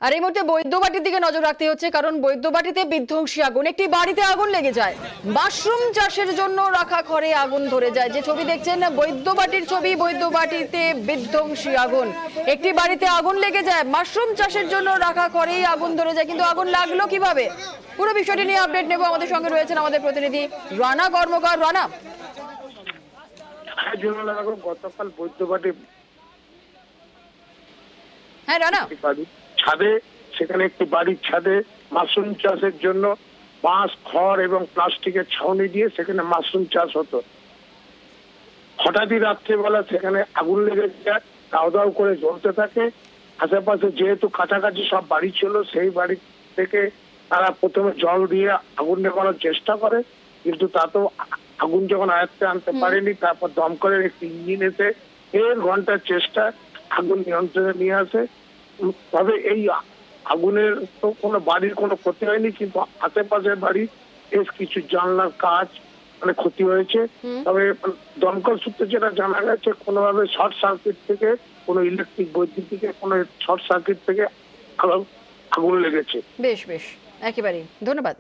আর এই মুহূর্তে বৈদ্যবাটির দিকে নজর রাখতে হচ্ছে, কারণ বৈদ্যবাটিতে বিধ্বংসী আগুন। একটি বাড়িতে আগুন লেগে যায়, মাশরুম চাষের জন্য রাখা ঘরে আগুন ধরে যায়। যে ছবি দেখছেন বৈদ্যবাটির ছবি, বৈদ্যবাটিতে বিধ্বংসী আগুন। একটি বাড়িতে আগুন লেগে যায়, মাশরুম চাষের জন্য রাখা ঘরেই আগুন ধরে যায়। কিন্তু আগুন লাগলো কিভাবে, পুরো বিষয়টি নিয়ে আপডেট নেব। আমাদের সঙ্গে রয়েছেন আমাদের প্রতিনিধি রানা কর্মকার। রানা, গতকাল বৈদ্যবাটি হ্যাঁ রানা, ছাদে, সেখানে একটি বাড়ির ছাদে মাশরুম চাষের জন্য বাঁশ, খড় এবং প্লাস্টিকের ছাউনি দিয়ে সেখানে মাশরুম চাষ হতো। হঠাৎই রাত্রেবেলা সেখানে আগুন লেগে যায়, দাও দাও করে জ্বলতে থাকে। আশেপাশে যেহেতু কাছাকাছি সব বাড়ি ছিল, সেই বাড়ি থেকে তারা প্রথমে জল দিয়ে আগুন নেভানোর চেষ্টা করে, কিন্তু তাতেও আগুন যখন আয়ত্তে আনতে পারেনি, তারপর দমকলের একটি ইঞ্জিন এসে 1.5 ঘন্টার চেষ্টা আগুন নিয়ন্ত্রণে নিয়ে আসে। তবে এই আগুনের তো কোনো বাড়ির কোনো ক্ষতি হয়নি, কিন্তু আশেপাশের বাড়ি বেশ কিছু জানলার কাজ মানে ক্ষতি হয়েছে। তবে দমকল সূত্রে যেটা জানা গেছে, কোনোভাবে শর্ট সার্কিট থেকে, কোনো ইলেকট্রিক বৈদ্যুতিকের কোনো শর্ট সার্কিট থেকে আগুন লেগেছে। বেশ বেশ, একেবারেই ধন্যবাদ।